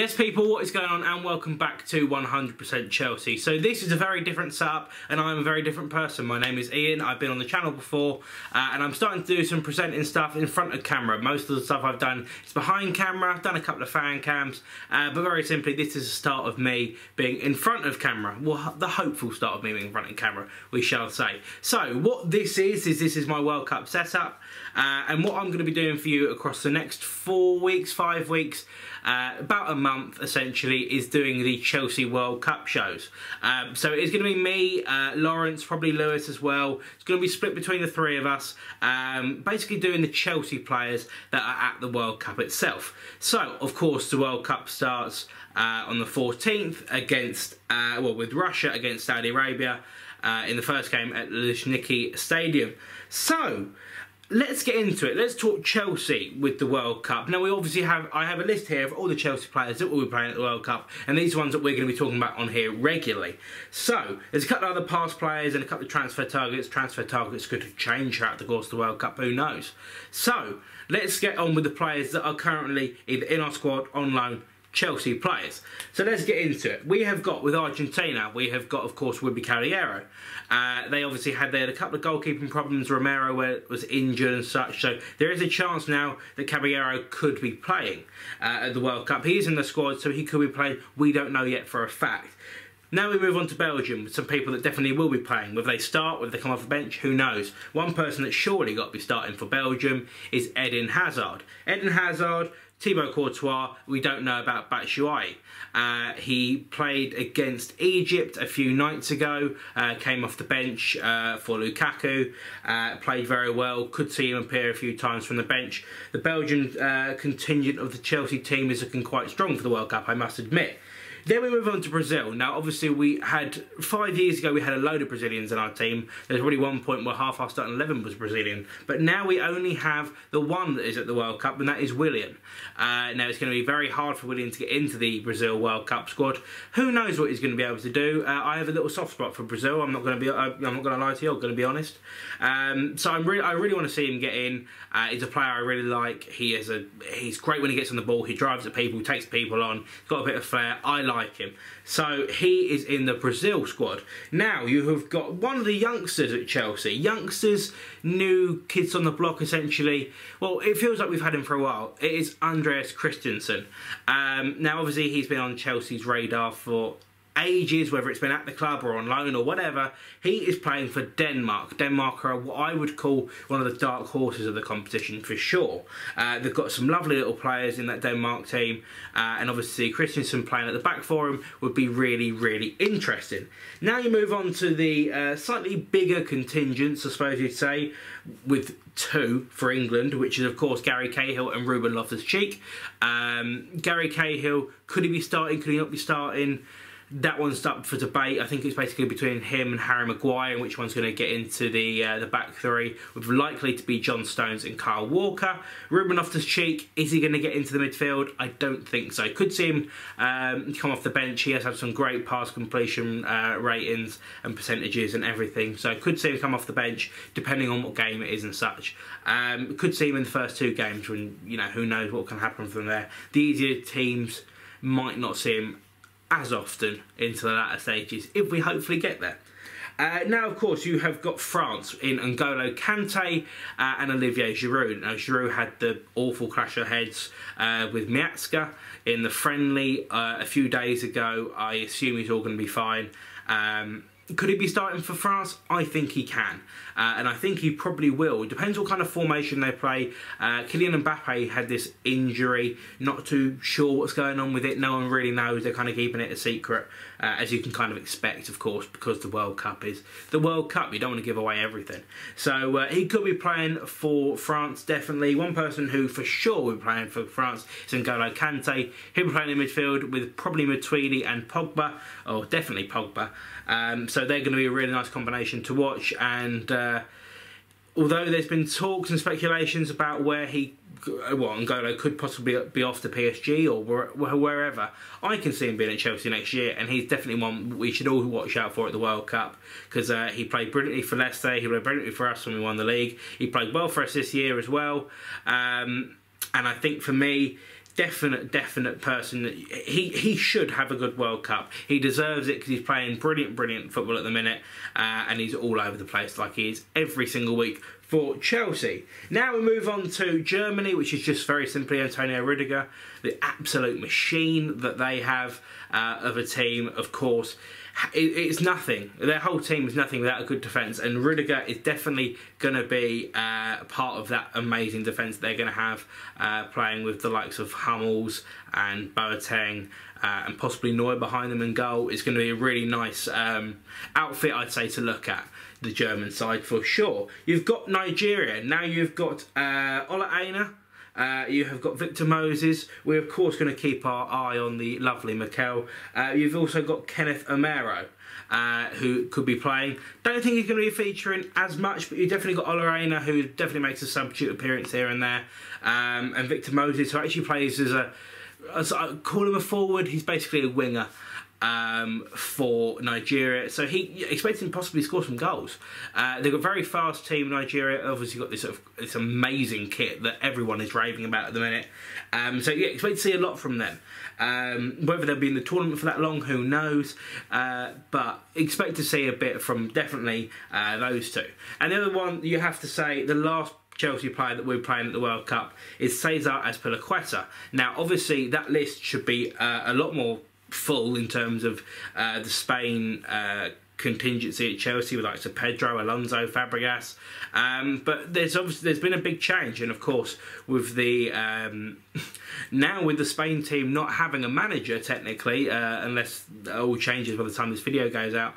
Yes people, what is going on, and welcome back to 100% Chelsea. So this is a very different setup and I'm a very different person. My name is Ian, I've been on the channel before and I'm starting to do some presenting stuff in front of camera. Most of the stuff I've done is behind camera. I've done a couple of fan cams, but very simply this is the start of me being in front of camera. Well, the hopeful start of me being in front of camera, we shall say. So what this is my World Cup setup, and what I'm going to be doing for you across the next 4 weeks, 5 weeks, about a month essentially, is doing the Chelsea World Cup shows. So it's going to be me, Lawrence, probably Lewis as well. It's going to be split between the three of us, basically doing the Chelsea players that are at the World Cup itself. So of course the World Cup starts on the 14th against, with Russia against Saudi Arabia in the first game at Luzhniki Stadium. So let's get into it. Let's talk Chelsea with the World Cup. Now we obviously I have a list here of all the Chelsea players that will be playing at the World Cup, and these are ones that we're going to be talking about on here regularly. So there's a couple of other past players and a couple of transfer targets. Transfer targets could change throughout the course of the World Cup, who knows? So let's get on with the players that are currently either in our squad, on loan, Chelsea players. So let's get into it. We have got, with Argentina, we have got, of course, Wouldbe Caballero. They obviously had a couple of goalkeeping problems. Romero was injured and such, so there is a chance now that Caballero could be playing at the World Cup. He is in the squad, so he could be playing. We don't know yet for a fact. Now we move on to Belgium, with some people that definitely will be playing. Whether they start, whether they come off the bench, who knows? One person that's surely got to be starting for Belgium is Eden Hazard. Eden Hazard, Thibaut Courtois, we don't know about Batshuayi. He played against Egypt a few nights ago, came off the bench for Lukaku, played very well, could see him appear a few times from the bench. The Belgian contingent of the Chelsea team is looking quite strong for the World Cup, I must admit. Then we move on to Brazil. Now, obviously, we had 5 years ago, we had a load of Brazilians in our team. There's really one point where half our starting 11 was Brazilian. But now we only have the one that is at the World Cup, and that is Willian. Now, it's going to be very hard for Willian to get into the Brazil World Cup squad. Who knows what he's going to be able to do? I have a little soft spot for Brazil. I'm not going to lie to you. I'm going to be honest. So I really want to see him get in. He's a player I really like. He's great when he gets on the ball. He drives at people, takes people on. He's got a bit of flair. I like him. So he is in the Brazil squad. Now you have got one of the youngsters at Chelsea. Youngsters, new kids on the block essentially. Well, it feels like we've had him for a while. It is Andreas Christensen. Now obviously he's been on Chelsea's radar for ages, whether it's been at the club or on loan or whatever. He is playing for Denmark. Denmark are what I would call one of the dark horses of the competition for sure. They've got some lovely little players in that Denmark team, and obviously Christensen playing at the back for him would be really, really interesting. Now you move on to the slightly bigger contingents, I suppose you'd say, with two for England, which is of course Gary Cahill and Ruben Loftus-Cheek. Gary Cahill, could he be starting, could he not be starting? That one's up for debate. I think it's basically between him and Harry Maguire, and which one's going to get into the back three, with likely to be John Stones and Kyle Walker. Ruben Loftus-Cheek, is he going to get into the midfield? I don't think so. Could see him come off the bench. He has had some great pass completion ratings and percentages and everything, so could see him come off the bench depending on what game it is and such. Could see him in the first 2 games when, you know, who knows what can happen from there. The easier teams might not see him as often into the latter stages, if we hopefully get there. Now, of course, you have got France in N'Golo Kante and Olivier Giroud. Now, Giroud had the awful clash of heads with Miazga in the friendly a few days ago. I assume he's all going to be fine. Could he be starting for France? I think he can. And I think he probably will. It depends what kind of formation they play. Kylian Mbappe had this injury. Not too sure what's going on with it. No one really knows. They're kind of keeping it a secret, as you can kind of expect, of course, because the World Cup is the World Cup. You don't want to give away everything. So he could be playing for France, definitely. One person who for sure will be playing for France is N'Golo Kante. He'll be playing in midfield with probably Matuidi and Pogba, or definitely Pogba. So they're going to be a really nice combination to watch, and although there's been talks and speculations about where N'Golo could possibly be off to PSG or wherever, I can see him being at Chelsea next year, and he's definitely one we should all watch out for at the World Cup, because he played brilliantly for Leicester, he played brilliantly for us when we won the league, he played well for us this year as well, and I think for me, definite person that he should have a good World Cup. He deserves it because he's playing brilliant football at the minute, and he's all over the place like he is every single week for Chelsea. Now we move on to Germany, which is just very simply Antonio Rudiger, the absolute machine that they have of a team. Of course, it's nothing. Their whole team is nothing without a good defence, and Rudiger is definitely going to be part of that amazing defence they're going to have, playing with the likes of Hummels and Boateng and possibly Neuer behind them in goal. It's going to be a really nice outfit, I'd say, to look at, the German side for sure. You've got Nigeria. Now you've got Ola Aina. You have got Victor Moses. We're of course going to keep our eye on the lovely Mikel. You've also got Kenneth Omero, who could be playing. Don't think he's going to be featuring as much, but you've definitely got Ola Aina, who definitely makes a substitute appearance here and there. And Victor Moses, who actually plays as I call him a forward. He's basically a winger for Nigeria, so he expects him to possibly score some goals. They've got a very fast team, Nigeria. Obviously got this this amazing kit that everyone is raving about at the minute. So yeah, expect to see a lot from them. Whether they'll be in the tournament for that long, who knows, but expect to see a bit from definitely those two. And the other one, you have to say, the last Chelsea player that we're playing at the World Cup is Cesar Azpilicueta. Now obviously that list should be a lot more full in terms of the Spain contingency at Chelsea with like Pedro, Alonso, Fabregas, but there's been a big change, and of course with the now with the Spain team not having a manager technically, unless it all changes by the time this video goes out,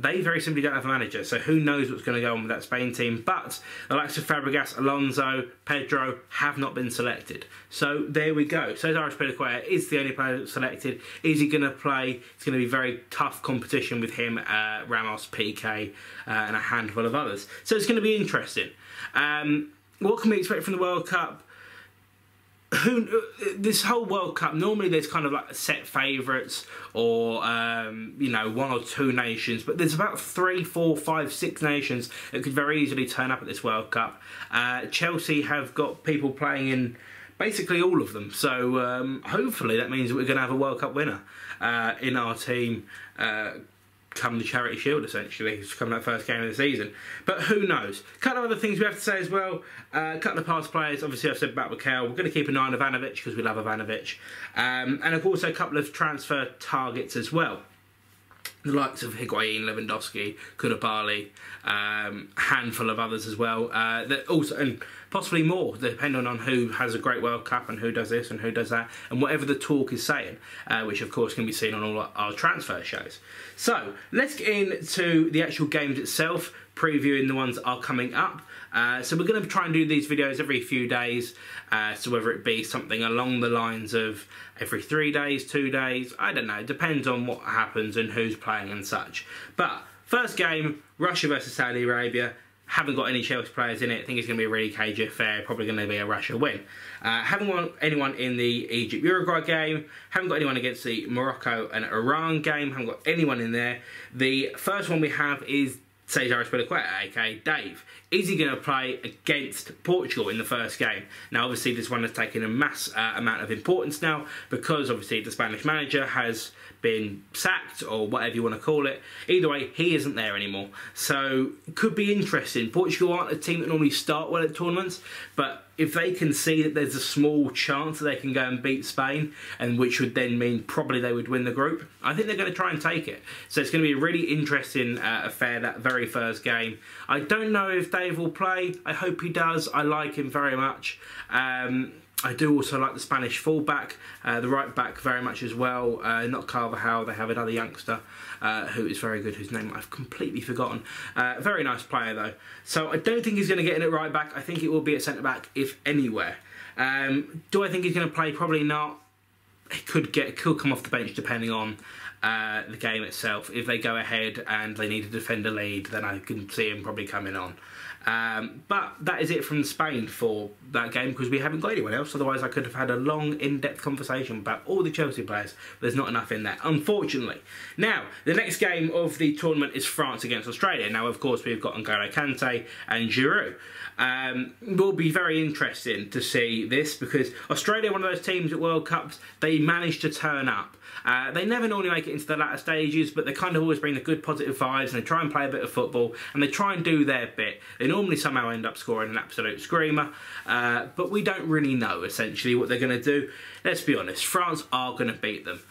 they very simply don't have a manager, so who knows what's going to go on with that Spain team. But the likes of Fabregas, Alonso, Pedro have not been selected, so there we go. Cesar Azpilicueta is the only player that's selected. Is he going to play? It's going to be very tough competition with him, Ramos, PK, and a handful of others, so it's going to be interesting. What can we expect from the World Cup? This whole World Cup, normally there's kind of like set favourites, or you know, 1 or 2 nations, but there's about 3, 4, 5, 6 nations that could very easily turn up at this World Cup. Chelsea have got people playing in basically all of them, so hopefully that means that we're going to have a World Cup winner in our team come the Charity Shield, essentially. It's coming that first game of the season, but who knows. A couple of other things we have to say as well. A couple of past players, obviously I've said about Mikel. We're going to keep an eye on Ivanovic because we love Ivanovic, and also a couple of transfer targets as well. The likes of Higuain, Lewandowski, Koulibaly, handful of others as well. That also, and possibly more, depending on who has a great World Cup and who does this and who does that, and whatever the talk is saying, which of course can be seen on all our transfer shows. So let's get into the actual games itself, previewing the ones that are coming up. So we're going to try and do these videos every few days, so whether it be something along the lines of every 3 days, 2 days, I don't know, it depends on what happens and who's playing and such. But first game, Russia versus Saudi Arabia. Haven't got any Chelsea players in it. I think it's going to be a really cagey affair, probably going to be a Russia win. Haven't got anyone in the Egypt-Uruguay game. Haven't got anyone against the Morocco and Iran game. Haven't got anyone in there. The first one we have is Cesar Azpilicueta, aka Dave. Is he going to play against Portugal in the first game? Now obviously this one has taken a mass amount of importance now, because obviously the Spanish manager has been sacked, or whatever you want to call it. Either way, he isn't there anymore, so it could be interesting. Portugal aren't a team that normally start well at tournaments, but if they can see that there's a small chance that they can go and beat Spain, and which would then mean probably they would win the group, I think they're going to try and take it. So it's going to be a really interesting affair, that very first game. I don't know if Dave will play. I hope he does. I like him very much. I do also like the Spanish fullback, the right back very much as well. Not Carvajal, they have another youngster who is very good, whose name I've completely forgotten. Very nice player though. So I don't think he's going to get in at right back. I think it will be at centre back, if anywhere. Do I think he's going to play? Probably not. He could come off the bench depending on the game itself. If they go ahead and they need to defend a lead, then I can see him probably coming on. But that is it from Spain for that game, because we haven't got anyone else. Otherwise I could have had a long in-depth conversation about all the Chelsea players. There's not enough in there, unfortunately. Now the next game of the tournament is France against Australia. Now of course we've got N'Golo Kante and Giroud. It will be very interesting to see this, because Australia, one of those teams at World Cups, they manage to turn up. They never normally make it into the latter stages, but they kind of always bring the good positive vibes, and they try and play a bit of football, and they try and do their bit. They normally somehow end up scoring an absolute screamer, but we don't really know essentially what they're going to do. Let's be honest, France are going to beat them.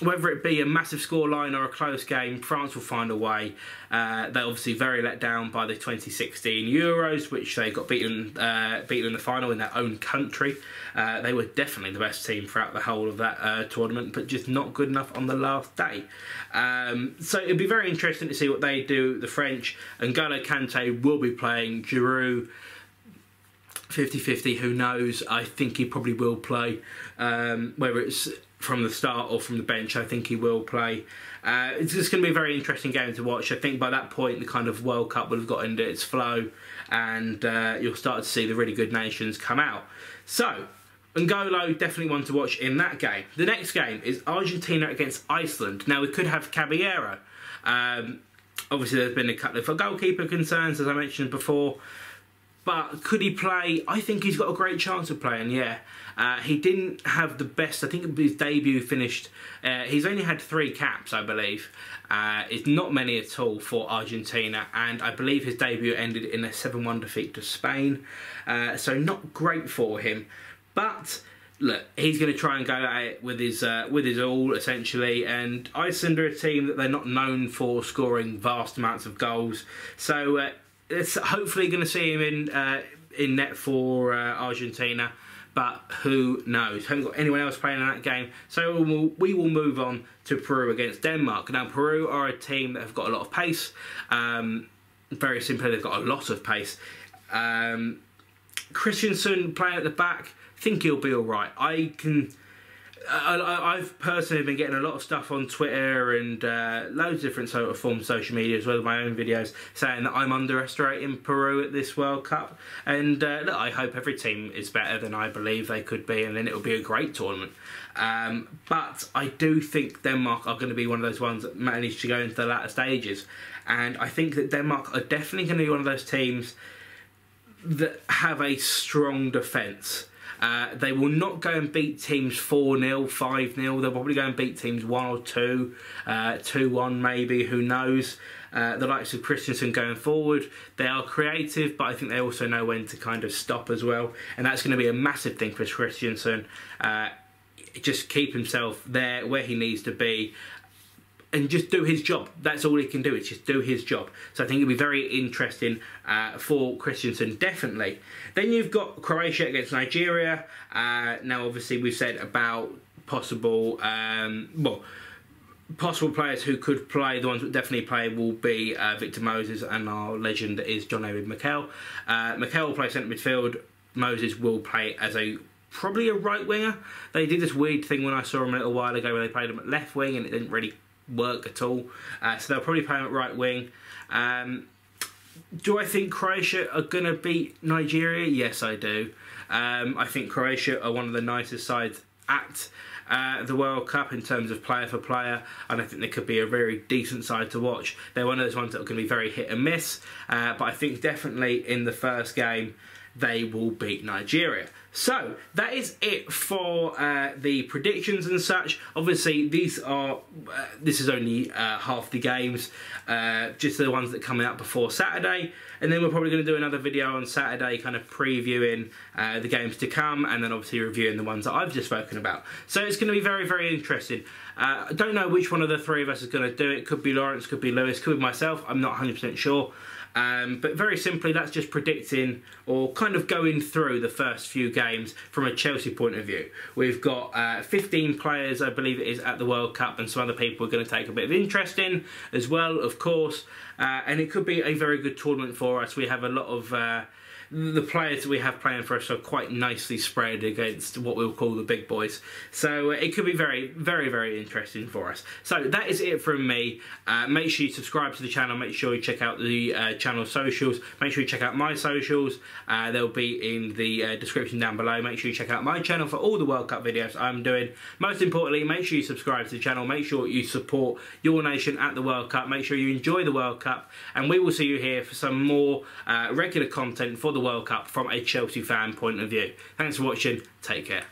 Whether it be a massive scoreline or a close game, France will find a way. They're obviously very let down by the 2016 Euros, which they got beaten in the final in their own country. They were definitely the best team throughout the whole of that tournament, but just not good enough on the last day. So it'll be very interesting to see what they do, the French. N'Golo Kante will be playing. Giroud, 50-50, who knows? I think he probably will play, whether it's from the start or from the bench. I think he will play. It's just going to be a very interesting game to watch. I think by that point the kind of World Cup will have got into its flow, and you'll start to see the really good nations come out. So N'Golo, definitely one to watch in that game. The next game is Argentina against Iceland. Now we could have Caballero. Obviously there's been a couple of goalkeeper concerns, as I mentioned before. But could he play? I think he's got a great chance of playing, yeah. He didn't have the best. I think his debut finished... he's only had 3 caps, I believe. It's not many at all for Argentina. And I believe his debut ended in a 7-1 defeat to Spain. So not great for him. But look, he's going to try and go at it with his all, essentially. And Iceland are a team that they're not known for scoring vast amounts of goals. So... it's hopefully going to see him in net for Argentina, but who knows? Haven't got anyone else playing in that game, so we will move on to Peru against Denmark. Now Peru are a team that have got a lot of pace. Very simply, they've got a lot of pace. Christensen playing at the back, I think he'll be all right. I've personally been getting a lot of stuff on Twitter and loads of different sort of forms of social media, as well as my own videos, saying that I'm underestimating Peru at this World Cup. And look, I hope every team is better than I believe they could be, and then it'll be a great tournament. But I do think Denmark are going to be one of those ones that manage to go into the latter stages. And I think that Denmark are definitely going to be one of those teams that have a strong defence. They will not go and beat teams 4-0, 5-0. They'll probably go and beat teams 1 or 2, 2-1 maybe, who knows. The likes of Christensen going forward, they are creative, but I think they also know when to kind of stop as well. And that's going to be a massive thing for Christensen. Just keep himself there where he needs to be, and just do his job. That's all he can do, is just do his job. So I think it'll be very interesting for Christensen, definitely. Then you've got Croatia against Nigeria. Now, obviously, we've said about possible players who could play. The ones that definitely play will be Victor Moses, and our legend is John-David Mikel. Mikel will play centre midfield. Moses will play as probably a right winger. They did this weird thing when I saw him a little while ago, where they played him at left wing, and it didn't really work at all. So they'll probably play him at right wing. Do I think Croatia are going to beat Nigeria? Yes, I do. I think Croatia are one of the nicest sides at the World Cup in terms of player for player, and I think they could be a very decent side to watch. They're one of those ones that are going to be very hit and miss, but I think definitely in the first game they will beat Nigeria. So that is it for the predictions and such. Obviously, this is only half the games, just the ones that are coming out before Saturday, and then we're probably going to do another video on Saturday, kind of previewing the games to come, and then obviously reviewing the ones that I've just spoken about. So it's going to be very, very interesting. I don't know which one of the three of us is going to do it. Could be Lawrence, could be Lewis, could be myself. I'm not 100% sure. But very simply, that's just predicting or kind of going through the first few games from a Chelsea point of view. We've got 15 players, I believe it is, at the World Cup, and some other people are going to take a bit of interest in as well, of course. And it could be a very good tournament for us. We have a lot of the players that we have playing for us are quite nicely spread against what we'll call the big boys. So it could be very, very, very interesting for us. So that is it from me. Make sure you subscribe to the channel. Make sure you check out the channel socials. Make sure you check out my socials. They'll be in the description down below. Make sure you check out my channel for all the World Cup videos I'm doing. Most importantly, make sure you subscribe to the channel. Make sure you support your nation at the World Cup. Make sure you enjoy the World Cup, and we will see you here for some more regular content for the World Cup from a Chelsea fan point of view. Thanks for watching. Take care.